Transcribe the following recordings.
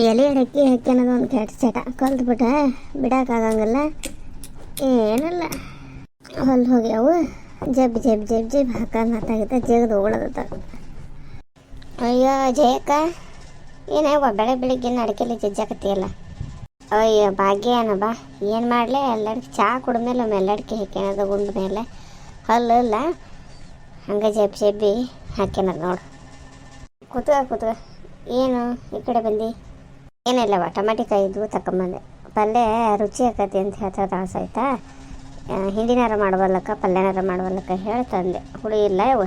ಎಲೆ ಅಡಕ್ಕಿ ಹಾಕಿ ಅನ್ನೋದು ಒಂದು ಕೆಟ್ಟ ಚಟ ಕಲ್ತ್ಬಿಟ್ಟ ಬಿಡೋಕ್ಕಾಗಂಗಿಲ್ಲ. ಏನಿಲ್ಲ ಹೊಲ್ದು ಹೋಗ್ಯಾವು ಜಬ್ ಜಬ್ ಜಬ್ ಜಬ್ ಹಾಕಂದು ಹತ್ತಾಗಿತ್ತ ಜಗದು ಉಳದತ್ತ. ಅಯ್ಯೋ ಜಯಕ್ಕ ಏನಾವ ಬೆಳಿಗ್ಗೆ ಅಡಿಕೆಲಿ ಜಜ್ಜಾಕತ್ತೀಯಲ್ಲ. ಅಯ್ಯೋ ಭಾಗ್ಯ ಏನ ಬಾ ಏನು ಮಾಡಲಿ ಎಲ್ಲಡಿಕೆ ಚಹಾ ಕುಡಿದ್ಮೇಲೆ ಒಮ್ಮೆ ಎಲ್ಲಡಿಕೆ ಹಾಕ್ಯನದ ಗುಂಡ ಮೇಲೆ ಹಲ್ಲ ಹಂಗೆ ಜಬ್ಬಿ ಹಾಕ್ಯನದ ನೋಡು. ಕೂತ್ಕ ಏನು ಈ ಕಡೆ ಬಂದು ಏನಿಲ್ಲವ ಟಮಾಟಿಕಾಯಿ ಇದ್ವು ತಗೊಂಬಂದೆ. ಪಲ್ಯ ರುಚಿ ಆಕತಿ ಅಂತ ಹೇಳ್ತಾ ಆಯ್ತಾ, ಹಿಂದಿನಾರ ಮಾಡಬಲ್ಲಕ್ಕ ಪಲ್ಯನಾರ ಮಾಡಬಲ್ಲಕ್ಕ ಹೇಳಿ ತಂದೆ. ಹುಳಿ ಇಲ್ಲ ಇವು.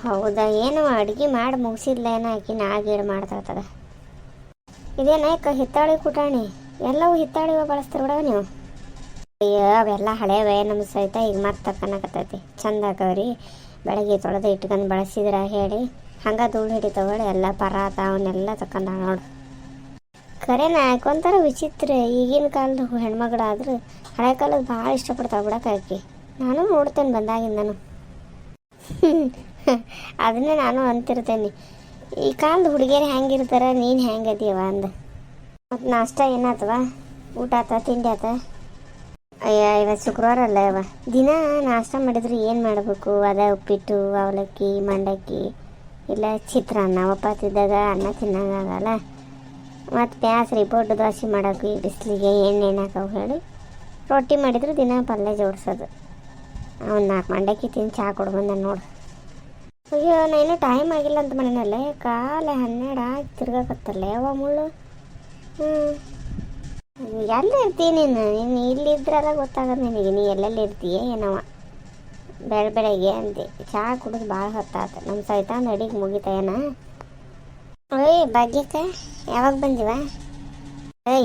ಹೌದಾ, ಏನು ಅಡುಗೆ ಮಾಡಿ ಮುಗಿಸಿದ್ಲ ಏನೋ ಆಕಿ ನಾಗೀಡು ಮಾಡ್ತಾಳ್ತದ. ಇದೇನಾಯ್ಕ ಹಿತ್ತಾಳಿ ಕುಟಾಣಿ ಎಲ್ಲವೂ ಹಿತ್ತಾಳಿವ ಬಳಸ್ತಾರೆ ಬಿಡವ ನೀವು. ಅಯ್ಯೋ ಅವೆಲ್ಲ ಹಳೇವೆ ನಮ್ಮ ಸಹಿತ ಈಗ ಮತ್ತೆ ತಕ್ಕನಕತ್ತೈತಿ. ಚಂದ ಆಕವ್ರಿ ಬೆಳಗ್ಗೆ ತೊಳೆದು ಇಟ್ಕೊಂಡು ಬಳಸಿದ್ರ ಹೇಳಿ ಹಂಗೆ ಧೂಳು ಹಿಡಿತವಳು ಎಲ್ಲ ಪರಾತ ಅವನ್ನೆಲ್ಲ ತಕ್ಕಂದ ನೋಡು. ಖರೇನ ಒಂಥರ ವಿಚಿತ್ರ. ಈಗಿನ ಕಾಲದ ಹೆಣ್ಮಗಳಾದ್ರೆ ಹಳೆ ಕಾಲದ ಭಾಳ ಇಷ್ಟಪಡ್ತಾವೆ ಬಿಡಕ್ಕೆ ಆಕಿ. ನಾನು ನೋಡ್ತೇನೆ ಬಂದಾಗಿಂದನು. ಅದನ್ನೇ ನಾನು ಅಂತಿರ್ತೇನೆ, ಈ ಕಾಲದ ಹುಡುಗಿಯರು ಹೆಂಗಿರ್ತಾರೆ ನೀನು ಹೆಂಗೆ ಅದೀವ ಅಂದ. ಮತ್ತು ನಾಷ್ಟ ಏನಾತವ, ಊಟ ಆತ ತಿಂಡಿ ಆತ? ಅಯ್ಯ ಇವತ್ತು ಶುಕ್ರವಾರ ಅಲ್ಲ ಇವ ದಿನ ನಾಷ್ಟ ಮಾಡಿದ್ರೆ ಏನು ಮಾಡಬೇಕು? ಅದ ಉಪ್ಪಿಟ್ಟು ಅವಲಕ್ಕಿ ಮಂಡಕ್ಕಿ ಇಲ್ಲ ಚಿತ್ರಾನ್ನ ಒಪ್ಪತ್ತಿದ್ದಾಗ ಅನ್ನ ತಿನ್ನಂಗಾಗಲ್ಲ. ಮತ್ತು ಪ್ಯಾಸ್ರಿ ಪೊಡ್ಡು ದೋಸೆ ಮಾಡೋಕೆ ಈ ಬಿಸಿಲಿಗೆ ಎಣ್ಣೆ ಹಾಕವು ಹೇಳಿ ರೊಟ್ಟಿ ಮಾಡಿದ್ರೆ ದಿನ ಪಲ್ಯ ಜೋಡಿಸೋದು. ಒಂದು 4 ಮಂಡಕ್ಕಿ ತಿಂದು ಚಹಾ ಕೊಡ್ಬಂದ ನೋಡು. ಅಯ್ಯೋ ನಾನು ಟೈಮ್ ಆಗಿಲ್ಲ ಅಂತ ಮನೆಯಲ್ಲೇ ಕಾಲ 12 ಆಗಿ ತಿರ್ಗಾಕತ್ತಲ್ಲ ಯಾವ ಮುಳ್ಳು. ಎಲ್ಲ ಇರ್ತೀಯ ನೀನು ಇಲ್ಲಿದ್ರಲ್ಲ ಗೊತ್ತಾಗೋದು ನಿನಗೆ. ನೀ ಎಲ್ಲೆಲ್ಲಿ ಇರ್ತೀಯ ಏನವ ಬೆಳಗ್ಗೆ ಅಂತೆ. ಚಹಾ ಕುಡಿದು ಭಾಳ ಹೊತ್ತಾತ. ನಮ್ಮ ಸಹಿತ ಒಂದು ಅಡಿಗೆ ಮುಗಿತ ಏನ. ಓಯ್ ಭಾಗ್ಯಕ್ಕ ಯಾವಾಗ ಬಂದಿವ?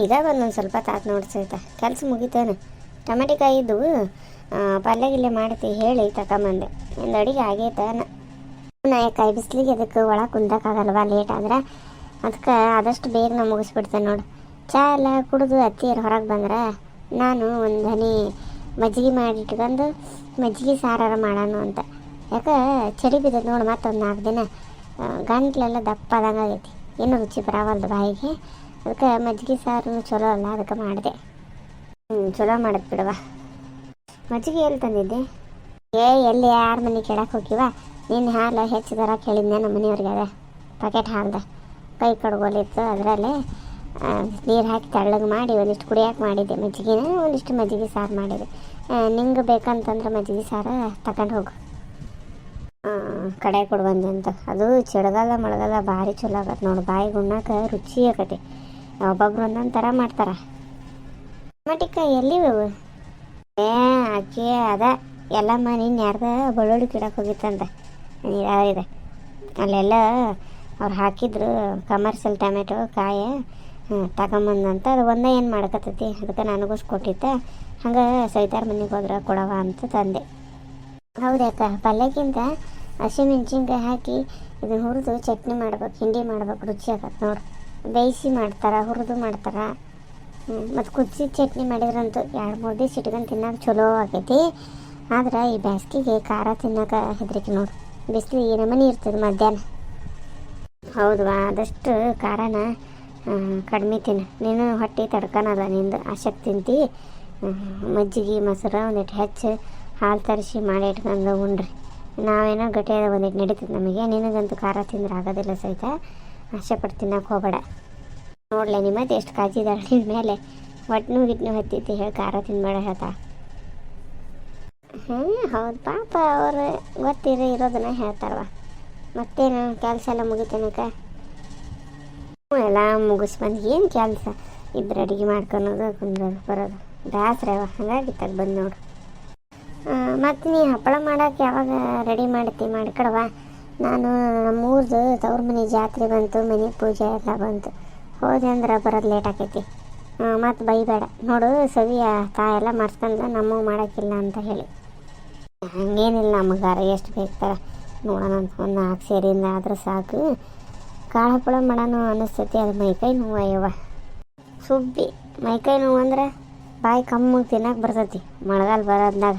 ಈಗ ಬಂದು ಒಂದು ಸ್ವಲ್ಪ ತಾತ ನೋಡಿ ಸಹಿತ ಕೆಲಸ ಮುಗಿತೇನೆ. ಟಮಾಟಿಕಾಯಿ ಇದ್ದವು ಪಲ್ಯ ಮಾಡ್ತಿ ಹೇಳಿ ತಗೊಂಬಂದೆ. ಒಂದು ಅಡಿಗೆ ಆಗೈತನ. ಕಾಯಿ ಬಿಸಿಲಿಗೆ ಅದಕ್ಕೆ ಒಳಗೆ ಕುಂದಕ್ಕಾಗಲ್ವ ಲೇಟ್ ಆದ್ರೆ, ಅದಕ್ಕೆ ಆದಷ್ಟು ಬೇಗ ನಾವು ಮುಗಿಸ್ಬಿಡ್ತೇನೆ ನೋಡು. ಚಹಾ ಎಲ್ಲ ಕುಡಿದು ಅತ್ತಿಯರು ಹೊರಗೆ ಬಂದ್ರೆ ನಾನು ಒಂದು ಹನಿ ಮಜ್ಜಿಗೆ ಮಾಡಿಟ್ಕೊಂಡು ಮಜ್ಜಿಗೆ ಸಾರಾರ ಮಾಡೋಣ ಅಂತ. ಯಾಕೆ ಚಳಿ ಬಿದ್ದದ ನೋಡಿ ಮತ್ತೊಂದು 4 ದಿನ ಗಂಟ್ಲೆಲ್ಲ ದಪ್ಪ ಆದಂಗೆ ಆಗೈತಿ. ಏನು ರುಚಿ ಬರವಲ್ದು ಬಾಯಿಗೆ. ಅದಕ್ಕೆ ಮಜ್ಜಿಗೆ ಸಾರು ಚಲೋ ಅಲ್ಲ, ಅದಕ್ಕೆ ಮಾಡಿದೆ. ಚಲೋ ಮಾಡತ್ ಬಿಡವ. ಮಜ್ಜಿಗೆ ಎಲ್ಲಿ ತಂದಿದ್ದೆ? ಎಲ್ಲಿ ಯಾರ ಮನೆ ಕೇಳಕ್ಕೆ ಹೋಗಿವ? ನಿನ್ನ ಹಾಲು ಹೆಚ್ಚಿದಾರ ಕೇಳಿದ್ನೆ ನಮ್ಮ ಮನೆಯವ್ರಿಗೆ. ಅದೇ ಪ್ಯಾಕೆಟ್ ಹಾಲ್ದ ಕೈ ಕಡ್ಗೋಲಿತ್ತು, ಅದರಲ್ಲೇ ನೀರು ಹಾಕಿ ತೆಳ್ಳಗೆ ಮಾಡಿ ಒಂದಿಷ್ಟು ಕುಡಿಯೋಕೆ ಮಾಡಿದ್ದೆ ಮಜ್ಜಿಗೆನ. ಒಂದಿಷ್ಟು ಮಜ್ಜಿಗೆ ಸಾರು ಮಾಡಿದೆ. ನಿಂಗೆ ಬೇಕಂತಂದ್ರೆ ಮಜ್ಜಿಗೆ ಸಾರು ತಗೊಂಡು ಹೋಗು. ಕಡೆ ಕೊಡು ಬಂದೆ ಅಂತ. ಅದು ಚಳಿಗಾಲ ಮಳೆಗಾಲ ಭಾರಿ ಚಲೋ ಆಗತ್ತೆ ನೋಡು. ಬಾಯಿಗೆ ಉಣ್ಣಾಕ ರುಚಿ ಆಗತ್ತೆ. ಒಬ್ಬೊಬ್ರು ಒಂದೊಂದು ಥರ ಮಾಡ್ತಾರೆ. ಟಮಾಟಿಕಾಯಿ ಎಲ್ಲಿವು? ಆಕೆ ಅದ ಎಲ್ಲಮ್ಮ ನೀನು ಯಾರ್ದ ಬೆಳ್ಳುಳ್ಳಿ ಗಿಡಕ್ಕೆ ಹೋಗಿತ್ತಂತ ಇದೆ. ಅಲ್ಲೆಲ್ಲ ಅವ್ರು ಹಾಕಿದ್ರು ಕಮರ್ಷಿಯಲ್ ಟೊಮೆಟೊ ಕಾಯಿ ತಗೊಂಬಂದಂತ. ಅದು ಒಂದೇ ಏನು ಮಾಡಕತ್ತೈತಿ, ಅದಕ್ಕೆ ನನಗೋಸ್ ಕೊಟ್ಟಿದ್ದೆ. ಹಂಗೆ ಸೈತಾರ ಮನೆಗೆ ಹೋದ್ರೆ ಕೊಡವ ಅಂತ ತಂದೆ. ಹೌದ್ಯಾಕ ಪಲ್ಯಕ್ಕಿಂತ ಹಸಿಮೆಣ್ಸಿನ್ಕಾಯಿ ಹಾಕಿ ಇದನ್ನು ಹುರಿದು ಚಟ್ನಿ ಮಾಡ್ಬೇಕು, ಹಿಂಡಿ ಮಾಡ್ಬೇಕು, ರುಚಿ ಆಗತ್ತೆ ನೋಡು. ಬೇಯಿಸಿ ಮಾಡ್ತಾರೆ, ಹುರಿದು ಮಾಡ್ತಾರೆ. ಮತ್ತು ಕುದಿಸಿ ಚಟ್ನಿ ಮಾಡಿದ್ರಂತೂ 2-3 ದಿವಸ ಇಟ್ಕೊಂಡು ತಿನ್ನೋಕೆ ಚಲೋ ಆಗೈತಿ. ಆದ್ರೆ ಈ ಬೇಸಿಗೆಗೆ ಖಾರ ತಿನ್ನೋಕೆ ಹೆದರಿಕೆ ನೋಡು. ಬಿಸಿಲು ನಮನಿ ಇರ್ತದೆ ಮಧ್ಯಾಹ್ನ. ಹೌದವಾ, ಆದಷ್ಟು ಖಾರನ ಕಡಿಮೆ ತಿನ್ನು. ನೀನು ಹೊಟ್ಟೆ ತಡ್ಕೊಳಲ್ಲ, ನಿಂದು ಆಸಕ್ತಿ ತಿಂತಿ. ಮಜ್ಜಿಗೆ ಮೊಸರು ಒಂದಿಟ್ಟು ಹೆಚ್ಚು ಹಾಲು ತರಿಸಿ ಮಾಡಿ ಇಟ್ಕೊಂಡು ಉಣ್ರಿ. ನಾವೇನೋ ಗಟ್ಟಿಯಾದ ಒಂದಿಟ್ಟು ನಡೀತದೆ ನಮಗೆ. ನಿನಗಂತೂ ಖಾರ ತಿಂದ್ರೆ ಆಗೋದಿಲ್ಲ ಸಹಿತ. ಆಸೆ ಪಟ್ಟು ತಿನ್ನೋಕೆ ಹೋಗಬೇಡ. ನೋಡ್ಲೆ ನಿಮ್ಮದು ಎಷ್ಟು ಕಾಜಿದಾಳೆ ನಿಮ್ಮ ಮೇಲೆ. ಒಟ್ಟನು ಗಿಟ್ನು ಹತ್ತೈತಿ ಹೇಳಿ ಖಾರ ತಿನ್ಬೇಡ ಹೇಳ್ತಾ. ಹೌದು ಪಾಪ, ಅವರು ಇರೋದನ್ನ ಹೇಳ್ತಾರವ. ಮತ್ತೇನು ಕೆಲಸ ಎಲ್ಲ ಮುಗಿತೇನಕ? ಎಲ್ಲ ಮುಗಿಸ್ ಬಂದು ಏನು ಕೆಲಸ? ಇಬ್ಬರು ಅಡುಗೆ ಮಾಡ್ಕೊಳೋದು ಕುಂದ್ರೋದು ಬರೋದು ಬೇಸ್ರವ. ಹಾಗಾಗಿತ್ತದ ಬಂದು ನೋಡು. ಮತ್ತು ನೀ ಹಪ್ಪಳ ಮಾಡೋಕೆ ಯಾವಾಗ ರೆಡಿ ಮಾಡ್ಕೊಡವ? ನಾನು ನಮ್ಮೂರ್ದು ತವ್ರ ಮನೆ ಜಾತ್ರೆ ಬಂತು, ಮನೆ ಪೂಜೆ ಎಲ್ಲ ಬಂತು. ಹೋದೆ ಅಂದ್ರೆ ಬರೋದು ಲೇಟ್ ಆಕೈತಿ. ಮತ್ತು ಬೈಬೇಡ ನೋಡು. ಸವಿಯ ತಾಯೆಲ್ಲ ಮಾಡಿಸ್ಕೊಂಡು ನಮ್ಮವು ಮಾಡೋಕ್ಕಿಲ್ಲ ಅಂತ ಹೇಳಿ. ಹಂಗೇನಿಲ್ಲ, ನಮಗಾರ ಎಷ್ಟು ಬೇಕಾರೆ ನೋಡೋಣ ಅಂತ ಒಂದು 4 ಸೇರಿಂದ ಆದ್ರೆ ಸಾಕು. ಕಾಳು ಹಪ್ಪಳ ಮಾಡೋಣ ಅನ್ನಿಸ್ತೈತಿ. ಅದು ಮೈಕೈ ನೋವು ಅಯ್ಯವ ಸುಬ್ಬಿ. ಮೈಕೈ ನೋವು ಅಂದ್ರೆ ಬಾಯಿ ಕಮ್ಮಗೆ ತಿನ್ನೋಕೆ ಬರ್ತೈತಿ. ಮಳೆಗಾಲ ಬರೋದ್ನಾಗ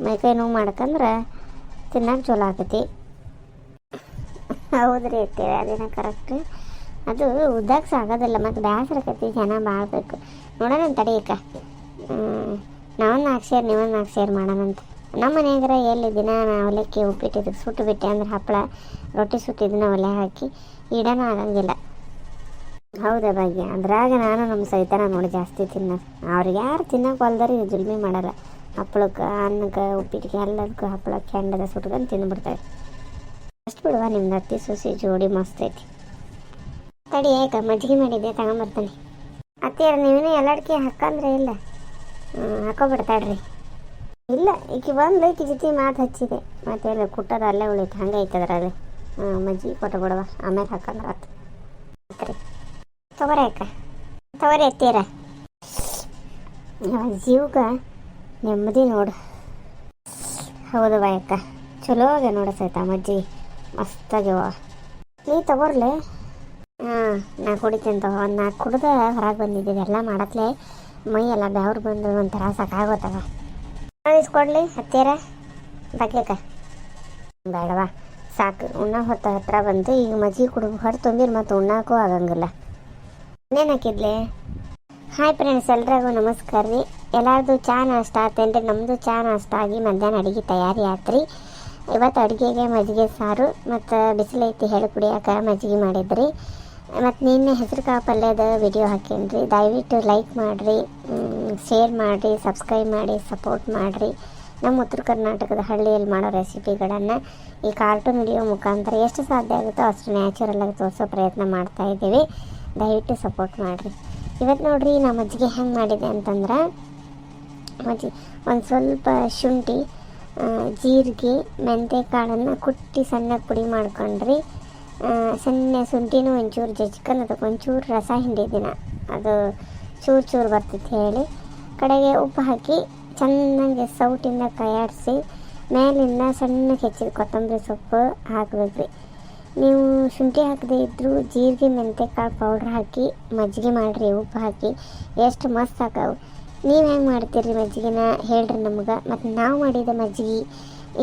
ಮೈಕೈ ನೋವು ಮಾಡ್ಕಂದ್ರೆ ತಿನ್ನೋಕೆ ಚಲೋ ಆಕೈತಿ. ಹೌದ್ರಿ ಇರ್ತೇವೆ ಅದೇನ ಕರೆಕ್ಟ್. ಅದು ಉದ್ದಾಕ್ಸ ಆಗೋದಿಲ್ಲ, ಮತ್ತು ಬೇಸರಕತಿ ಜನ ಬಾಳ್ಬೇಕು. ನೋಡೋಣ ತಡೀಕ, ನಾವೊಂದು 4 ಸೇರು ನೀವೊಂದು 4 ಸೇರು ಮಾಡೋಣಂತ. ನಮ್ಮ ಮನೆಯಾಗ್ರೆ ಎಲ್ಲಿ ದಿನ ಅವಲಕ್ಕಿ ಉಪ್ಪಿಟ್ಟಿದ್ದು ಸುಟ್ಟು ಬಿಟ್ಟೆ ಅಂದ್ರೆ ಹಪ್ಪಳ ರೊಟ್ಟಿ ಸುಟ್ಟಿದ್ದನ್ನ ಒಲೆ ಹಾಕಿ ಇಡೋಣ ಆಗಂಗಿಲ್ಲ. ಹೌದಾ ಭಾಗ್ಯ, ಅದ್ರಾಗ ನಾನು ನಮ್ಮ ಸೈತಾನ ನೋಡಿ ಜಾಸ್ತಿ ತಿನ್ನೋದು. ಅವ್ರಿಗೆ ಯಾರು ತಿನ್ನೋಕೆ ಹೊಲ್ದಾರಿ ಜುಲ್ಮಿ ಮಾಡಲ್ಲ. ಹಪ್ಪಳಕ್ಕೆ ಅನ್ನಕ್ಕೆ ಉಪ್ಪಿಟ್ಟಿಗೆ ಎಲ್ಲದಕ್ಕೂ ಹಪ್ಪಳಕ್ಕೆ ಹೆಂಡದ ಸುಟ್ಕೊಂಡು ತಿಂದುಬಿಡ್ತಾರೆ. ಅಷ್ಟು ಬಿಡುವ, ನಿಮ್ದು ಅತ್ತಿ ಸೊಸಿ ಜೋಡಿ ಮಸ್ತ್ ಐತಿ. ತಡಿ ಯಾಕೆ ಮಜ್ಜಿಗೆ ಮಾಡಿದ್ದೆ ತಗೊಂಬರ್ತಾನೆ. ಅತ್ತಿಯಾರ ನೀವೇನು ಎಲ್ಲಡ್ಕೆ ಹಾಕಂದ್ರೆ ಇಲ್ಲ ಹಾಕೋಬಿಡ್ತಾಳ್ರಿ. ಇಲ್ಲ ಈಕಿ ಬಂದು ಈಕಿ ಜೊತೆ ಮಾತು ಹಚ್ಚಿದೆ, ಮತ್ತೆಲ್ಲ ಕುಟ್ಟೋದು ಅಲ್ಲೇ ಉಳಿತು, ಹಂಗೆ ಐತದ್ರಲ್ಲಿ. ಮಜ್ಜಿಗೆ ಕೊಟ್ಟು ಬಿಡುವ, ಆಮೇಲೆ ಹಾಕಂದ್ರೆ ಆತು. ರೀ ತಗೋರಿ ಅಕ್ಕ, ತಗೋರಿ ಅತ್ತೀರ. ಜೀವಕ್ಕೆ ನೆಮ್ಮದಿ ನೋಡು. ಹೌದು ಬಾಯಕ್ಕ, ಚಲೋ ಆಗ ನೋಡು ಸಹಿತ ಮಜ್ಜಿಗೆ ಮಸ್ತಾಗ್ಯವ. ನೀ ತಗೋರ್ಲೆ. ಹಾಂ ನಾ ಕುಡಿತೀನಿ ತಗೋ. ಒಂದು 4 ಕುಡ್ದು ಹೊರಗೆ ಬಂದಿದ್ದೀವಿ. ಎಲ್ಲ ಮಾಡತ್ಲೆ ಮೈ ಎಲ್ಲ ಬೆವ್ರು ಬಂದು ಒಂಥರ ಸಾಕಾಗೋತವ. ಇಸ್ಕೊಡ್ಲಿ ಹತ್ತಿರ ಬಗ್ಗೆಕ ಬೇಡವಾ, ಸಾಕು. ಉಣ್ಣ ಹೊತ್ತ ಹತ್ರ ಬಂತು, ಈಗ ಮಜ್ಜಿಗೆ ಕುಡಿದು ಹೊರ ತುಂಬಿರು ಮತ್ತು ಉಣ್ಣಾಕೂ ಆಗಂಗಿಲ್ಲ. ಇನ್ನೇನು ಹಾಕಿದ್ಲೆ? ಹಾಯ್ ಫ್ರೆಂಡ್ಸ್, ಎಲ್ರಿಗೂ ನಮಸ್ಕಾರ ರೀ. ಎಲ್ಲರದು ಚಾ ನಾಷ್ಟ ಆತೇನ್ರಿ? ನಮ್ಮದು ಚಾ ನಾಷ್ಟ ಆಗಿ ಮಧ್ಯಾಹ್ನ ಅಡುಗೆ ತಯಾರಿ ಆತ್ರಿ. ಇವತ್ತು ಅಡುಗೆಗೆ ಮಜ್ಜಿಗೆ ಸಾರು ಮತ್ತು ಬಿಸಿಲೈತಿ ಹೇಳಿ ಕುಡಿಯೋಕೆ ಮಜ್ಜಿಗೆ ಮಾಡಿದ್ರಿ. ಮತ್ತು ನಿನ್ನೆ ಹೆಸರು ಕಾಳು ಪಲ್ಯದ ವಿಡಿಯೋ ಹಾಕೇನ್ರಿ. ದಯವಿಟ್ಟು ಲೈಕ್ ಮಾಡಿರಿ, ಶೇರ್ ಮಾಡಿರಿ, ಸಬ್ಸ್ಕ್ರೈಬ್ ಮಾಡಿ, ಸಪೋರ್ಟ್ ಮಾಡಿರಿ. ನಮ್ಮ ಉತ್ತರ ಕರ್ನಾಟಕದ ಹಳ್ಳಿಯಲ್ಲಿ ಮಾಡೋ ರೆಸಿಪಿಗಳನ್ನು ಈ ಕಾರ್ಟೂನ್ ವಿಡಿಯೋ ಮುಖಾಂತರ ಎಷ್ಟು ಸಾಧ್ಯ ಆಗುತ್ತೋ ಅಷ್ಟು ನ್ಯಾಚುರಲಾಗಿ ತೋರಿಸೋ ಪ್ರಯತ್ನ ಮಾಡ್ತಾಯಿದ್ದೀವಿ. ದಯವಿಟ್ಟು ಸಪೋರ್ಟ್ ಮಾಡಿರಿ. ಇವತ್ತು ನೋಡಿರಿ ನಾ ಮಜ್ಜಿಗೆ ಹೆಂಗೆ ಮಾಡಿದೆ ಅಂತಂದ್ರೆ, ಮಜ್ಜಿಗೆ ಒಂದು ಸ್ವಲ್ಪ ಶುಂಠಿ, ಜೀರಿಗೆ, ಮೆಂತ್ಯ ಕಾಳನ್ನು ಕುಟ್ಟಿ ಸಣ್ಣ ಪುಡಿ ಮಾಡ್ಕೊಂಡ್ರಿ. ಸಣ್ಣ ಶುಂಠಿನೂ ಒಂಚೂರು ಜಜ್ಕೊಂಡು ಅದಕ್ಕೆ ಒಂಚೂರು ರಸ ಹಿಂಡಿದಿನ, ಅದು ಚೂರು ಚೂರು ಬರ್ತೈತೆ ಹೇಳಿ. ಕಡೆಗೆ ಉಪ್ಪು ಹಾಕಿ ಚೆನ್ನಾಗಿ ಸೌಟಿಂದ ಕೈಯಾಡಿಸಿ ಮೇಲಿಂದ ಸಣ್ಣಕ್ಕೆ ಹೆಚ್ಚಿದ ಕೊತ್ತಂಬರಿ ಸೊಪ್ಪು ಹಾಕಬೇಕ್ರಿ. ನೀವು ಶುಂಠಿ ಹಾಕದೇ ಇದ್ದರೂ ಜೀರಿಗೆ ಮೆಂತ್ಯ ಕಾಳು ಪೌಡ್ರ್ ಹಾಕಿ ಮಜ್ಜಿಗೆ ಮಾಡಿರಿ, ಉಪ್ಪು ಹಾಕಿ ಎಷ್ಟು ಮಸ್ತ್ ಹಾಕವು. ನೀವು ಹೆಂಗೆ ಮಾಡ್ತೀರಿ ಮಜ್ಜಿಗೆನ ಹೇಳ್ರಿ ನಮ್ಗೆ. ಮತ್ತು ನಾವು ಮಾಡಿದ ಮಜ್ಜಿಗೆ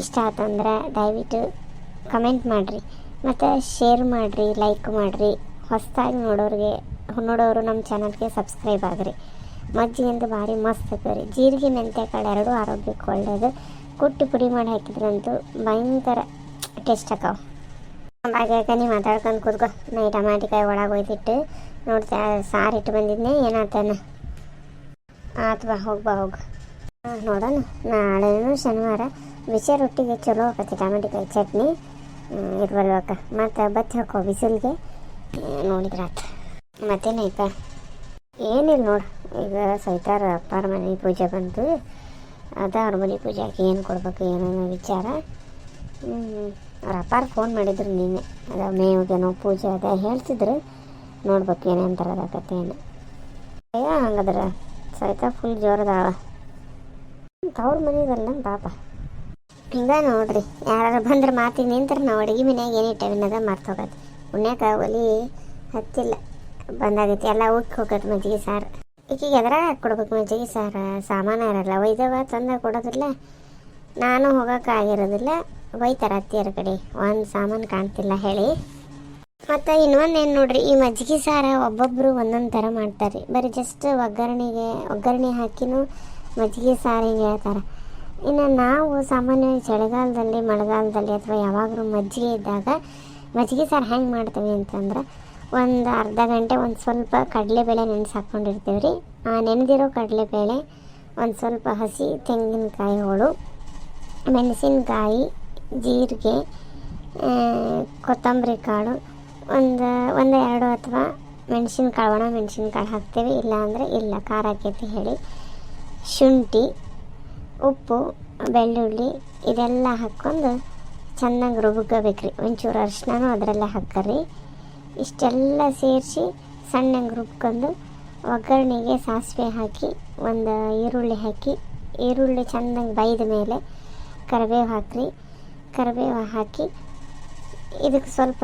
ಇಷ್ಟ ಆತಂದ್ರೆ ದಯವಿಟ್ಟು ಕಮೆಂಟ್ ಮಾಡಿರಿ ಮತ್ತು ಶೇರ್ ಮಾಡಿರಿ, ಲೈಕ್ ಮಾಡಿರಿ. ಹೊಸದಾಗಿ ನೋಡೋರು ನಮ್ಮ ಚಾನಲ್ಗೆ ಸಬ್ಸ್ಕ್ರೈಬ್ ಆಗಿರಿ. ಮಜ್ಜಿಗೆಂದು ಭಾರಿ ಮಸ್ತ್ ಆಗ್ತದೆ. ಜೀರಿಗೆ ಮೆಂತ್ಯ ಕಾಳು ಎರಡೂ ಆರೋಗ್ಯಕ್ಕೆ ಒಳ್ಳೆಯದು. ಕುಟ್ಟಿ ಪುಡಿ ಮಾಡಿ ಹಾಕಿದ್ರಂತೂ ಭಯಂಕರ ಟೇಸ್ಟ್ ಆಕಾವು. ಬಾಗ್ಯಾಕ ನೀ ಮಾತಾಡ್ಕೊಂಡು ಕೂತ್ಕೊ. ನಾ ಈ ಟಮಾಟಿಕಾಯಿ ಒಳಗೆ ಒಯ್ದಿಟ್ಟು ನೋಡ್ತಾ ಸಾರು ಇಟ್ಟು ಬಂದಿದ್ದೆ. ಏನಾತೇನ ಆತ್ವಾ, ಹೋಗ್ಬಾ ಹೋಗು. ನೋಡೋಣ, ನಾಳೆನೂ ಶನಿವಾರ ಬಿಸಿ ರೊಟ್ಟಿಗೆ ಚಲೋ ಆಕತಿ ಟಮಾಟಿಕಾಯಿ ಚಟ್ನಿ ಇರ್ಬಲ್ವಕ್ಕ. ಮತ್ತು ಬತ್ತಿ ಹಾಕೋ ಬಿಸಿಲಿಗೆ ನೋಡಿದ್ರಾತ. ಮತ್ತೇನಾಯ್ತಾ? ಏನಿಲ್ಲ ನೋಡು, ಈಗ ಸೈತಾರ ಅಪ್ಪಾರ ಮನೆ ಪೂಜೆ ಬಂತು. ಅದ ಅವ್ರ ಮನೆ ಪೂಜೆ ಹಾಕಿ ಏನು ಕೊಡ್ಬೇಕು ಏನೇನೋ ವಿಚಾರ. ಅವ್ರ ಅಪ್ಪಾರ ಫೋನ್ ಮಾಡಿದ್ರು ನೀನೆ, ಅದ ಮೇವಿಗೇನೋ ಪೂಜೆ ಅದ ಹೇಳ್ತಿದ್ರು. ನೋಡ್ಬೇಕು ಏನೇನು ಕತೆ ಏನು. ಹಂಗದ್ರ ಸೈತ ಫುಲ್ ಜೋರದಾಳ. ಅವ್ರ ಮನೆಯದಲ್ಲ ಪಾಪ. ಹಿಂಗೆ ನೋಡ್ರಿ, ಯಾರು ಬಂದ್ರೆ ಮಾತಿಗೆ ನಿಂತ್ರೆ ನಾವು ಅಡುಗೆ ಮನ್ಯಾಗ ಏನಿಟ್ಟವಿನದ ಮರ್ತೋಗತ್ತೆ. ಪುಣ್ಯಕ್ಕೆ ಒಲಿ ಹತ್ತಿಲ್ಲ, ಬಂದಾಗೈತಿ ಎಲ್ಲ ಉಕ್ಕಿ ಹೋಗತ್ತೆ ಮಜ್ಜಿಗೆ ಸಾರು. ಈಗೀಗ ಎದ್ರಾಗ ಹಾಕ್ಕೊಡ್ಬೇಕು ಮಜ್ಜಿಗೆ ಸಾರು? ಸಾಮಾನು ಇರಲ್ಲ, ಒಯ್ದವ ತಂದ ಕೊಡೋದಿಲ್ಲ. ನಾನು ಹೋಗೋಕ್ಕಾಗಿರೋದಿಲ್ಲ, ಒಯ್ತಾರೆ ಅತ್ತಿಯರ ಕಡೆ. ಒಂದು ಸಾಮಾನು ಕಾಣ್ತಿಲ್ಲ ಹೇಳಿ. ಮತ್ತು ಇನ್ನೊಂದೇನು ನೋಡ್ರಿ, ಈ ಮಜ್ಜಿಗೆ ಸಾರು ಒಬ್ಬೊಬ್ಬರು ಒಂದೊಂದು ಥರ ಮಾಡ್ತಾರೆ. ಬರೀ ಜಸ್ಟ್ ಒಗ್ಗರಣೆ ಹಾಕಿನೂ ಮಜ್ಜಿಗೆ ಸಾರು ಹಿಂಗೆ ಹೇಳ್ತಾರೆ. ಇನ್ನು ನಾವು ಸಾಮಾನ್ಯವಾಗಿ ಚಳಿಗಾಲದಲ್ಲಿ, ಮಳೆಗಾಲದಲ್ಲಿ ಅಥವಾ ಯಾವಾಗಲೂ ಮಜ್ಜಿಗೆ ಇದ್ದಾಗ ಮಜ್ಜಿಗೆ ಸಾರು ಹೆಂಗೆ ಮಾಡ್ತೀವಿ ಅಂತಂದ್ರೆ, ಒಂದು ಅರ್ಧ ಗಂಟೆ ಒಂದು ಸ್ವಲ್ಪ ಕಡಲೆಬೇಳೆ ನೆನೆಸಿ ಹಾಕ್ಕೊಂಡಿರ್ತೀವಿ ರೀ. ಆ ನೆನೆದಿರೋ ಕಡಲೆಬೇಳೆ, ಒಂದು ಸ್ವಲ್ಪ ಹಸಿ ತೆಂಗಿನಕಾಯಿ ಹೋಳು, ಮೆಣಸಿನಕಾಯಿ, ಜೀರಿಗೆ, ಕೊತ್ತಂಬರಿ ಕಾಳು, ಒಂದು 2 ಅಥವಾ ಮೆಣಸಿನ್ಕಾಳು, ಒಣ ಮೆಣಸಿನ್ಕಾಳು ಹಾಕ್ತೀವಿ. ಇಲ್ಲ ಅಂದರೆ ಇಲ್ಲ, ಖಾರ ಆಕೈತಿ ಹೇಳಿ. ಶುಂಠಿ, ಉಪ್ಪು, ಬೆಳ್ಳುಳ್ಳಿ ಇದೆಲ್ಲ ಹಾಕ್ಕೊಂಡು ಚೆನ್ನಾಗಿ ರುಬ್ಕೋಬೇಕ್ರಿ. ಒಂಚೂರು ಅರಿಶಿನೂ ಅದರಲ್ಲೇ ಹಾಕ್ಕರಿ. ಇಷ್ಟೆಲ್ಲ ಸೇರಿಸಿ ಸಣ್ಣಗೆ ರುಬ್ಕೊಂಡು ಒಗ್ಗರಣೆಗೆ ಸಾಸಿವೆ ಹಾಕಿ, ಒಂದು ಈರುಳ್ಳಿ ಹಾಕಿ, ಈರುಳ್ಳಿ ಚೆನ್ನಾಗಿ ಬೈದ ಮೇಲೆ ಕರಿಬೇವು ಹಾಕಿರಿ. ಕರಿಬೇವು ಹಾಕಿ ಇದಕ್ಕೆ ಸ್ವಲ್ಪ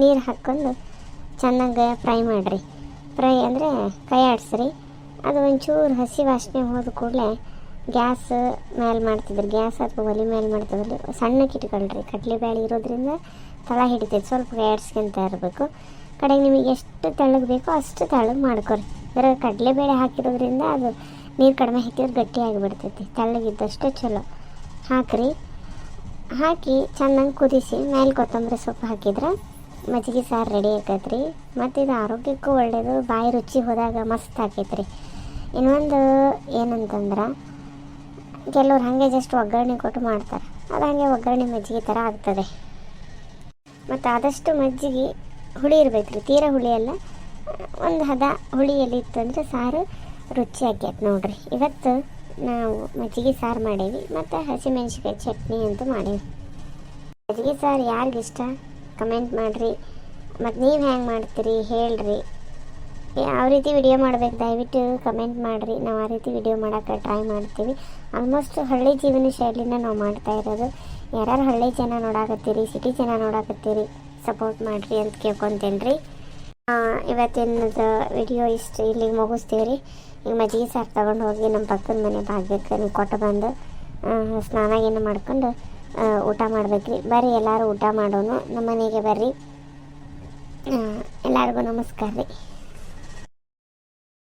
ನೀರು ಹಾಕ್ಕೊಂಡು ಚೆನ್ನಾಗಿ ಫ್ರೈ ಮಾಡಿರಿ. ಫ್ರೈ ಅಂದರೆ ಕೈ ಆಡಿಸ್ರಿ. ಅದು ಒಂಚೂರು ಹಸಿ ವಾಸನೆ ಹೋದ ಕೂಡಲೇ ಗ್ಯಾಸ್ ಮೇಲೆ ಮಾಡ್ತಿದ್ರು, ಗ್ಯಾಸ್ ಅಥವಾ ಒಲೆ ಮೇಲೆ ಮಾಡ್ತಿದ್ರು. ಸಣ್ಣಕ್ಕೆ ಇಟ್ಕೊಳ್ರಿ, ಕಡಲೆಬೇಳೆ ಇರೋದ್ರಿಂದ ತಳ ಹಿಡಿತೈತೆ, ಸ್ವಲ್ಪ ಎಡ್ಸ್ಕೊಂತ ಇರಬೇಕು. ಕಡೆಗೆ ನಿಮಗೆ ಎಷ್ಟು ತೆಳ್ಳಗೆ ಬೇಕೋ ಅಷ್ಟು ತೆಳ್ಳಗೆ ಮಾಡ್ಕೊರಿ. ಇದ್ರಾಗ ಕಡಲೆಬೇಳೆ ಹಾಕಿರೋದ್ರಿಂದ ಅದು ನೀರು ಕಡಿಮೆ ಹಾಕಿದ್ರೆ ಗಟ್ಟಿಯಾಗಿ ಬಿಡ್ತೈತಿ. ತೆಳ್ಳಗಿದ್ದಷ್ಟು ಚಲೋ ಹಾಕಿರಿ. ಹಾಕಿ ಚೆನ್ನಾಗಿ ಕುದಿಸಿ ಮೇಲೆ ಕೊತ್ತಂಬರಿ ಸೊಪ್ಪು ಹಾಕಿದ್ರೆ ಮಜ್ಜಿಗೆ ಸಾರು ರೆಡಿ ಆಕೈತ್ರಿ. ಮತ್ತು ಇದು ಆರೋಗ್ಯಕ್ಕೂ ಒಳ್ಳೆಯದು, ಬಾಯಿ ರುಚಿ ಹೋದಾಗ ಮಸ್ತ್ ಆಕೈತ್ರಿ. ಇನ್ನೊಂದು ಏನಂತಂದ್ರೆ ಕೆಲವ್ರು ಹಾಗೆ ಜಸ್ಟ್ ಒಗ್ಗರಣೆ ಕೊಟ್ಟು ಮಾಡ್ತಾರೆ, ಅದು ಹಾಗೆ ಒಗ್ಗರಣೆ ಮಜ್ಜಿಗೆ ಥರ ಆಗ್ತದೆ. ಮತ್ತು ಆದಷ್ಟು ಮಜ್ಜಿಗೆ ಹುಳಿ ಇರ್ಬೇಕು ರೀ, ತೀರಾ ಹುಳಿ ಅಲ್ಲ, ಒಂದು ಹದ ಹುಳಿಯಲ್ಲಿ ಇತ್ತಂದ್ರೆ ಸಾರು ರುಚಿ ಆಕೈತೆ ನೋಡ್ರಿ. ಇವತ್ತು ನಾವು ಮಜ್ಜಿಗೆ ಸಾರು ಮಾಡೀವಿ ಮತ್ತು ಹಸಿಮೆಣ್ಸಿಕಾಯಿ ಚಟ್ನಿ ಅಂತೂ ಮಾಡೀವಿ. ಮಜ್ಜಿಗೆ ಸಾರು ಯಾರಿಗಿಷ್ಟ ಕಮೆಂಟ್ ಮಾಡಿರಿ. ಮತ್ತು ನೀವು ಹೆಂಗೆ ಮಾಡ್ತೀರಿ ಹೇಳ್ರಿ. ಯಾವ ರೀತಿ ವಿಡಿಯೋ ಮಾಡಬೇಕು ದಯವಿಟ್ಟು ಕಮೆಂಟ್ ಮಾಡಿರಿ. ನಾವು ಆ ರೀತಿ ವಿಡಿಯೋ ಮಾಡೋಕ್ಕೆ ಟ್ರೈ ಮಾಡ್ತೀವಿ. ಆಲ್ಮೋಸ್ಟ್ ಹಳ್ಳಿ ಜೀವನ ಶೈಲಿನ ನಾವು ಮಾಡ್ತಾ ಇರೋದು. ಯಾರ್ಯಾರು ಹಳ್ಳಿ ಜನ ನೋಡಾಕತ್ತೀರಿ, ಸಿಟಿ ಜನ ನೋಡಾಕತ್ತೀರಿ, ಸಪೋರ್ಟ್ ಮಾಡಿರಿ ಅಂತ ಕೇಳ್ಕೊತೇನೆ ರೀ. ಇವತ್ತಿನದು ವಿಡಿಯೋ ಇಷ್ಟು ಇಲ್ಲಿಗೆ ಮುಗಿಸ್ತೀವಿ ರೀ. ಈಗ ಮಜ್ಜಿಗೆ ಸಾರು ತೊಗೊಂಡು ಹೋಗಿ ನಮ್ಮ ಪಕ್ಕದ ಮನೆ ಭಾಗ್ಯಕ್ಕೆ ನೀವು ಕೊಟ್ಟು ಬಂದು ಸ್ನಾನ ಏನು ಮಾಡ್ಕೊಂಡು ಊಟ ಮಾಡ್ಬೇಕ್ರಿ. ಬರ್ರಿ ಎಲ್ಲರೂ ಊಟ ಮಾಡೋನು, ನಮ್ಮ ಮನೆಗೆ ಬರ್ರಿ. ಎಲ್ಲರಿಗೂ ನಮಸ್ಕಾರ ರೀ.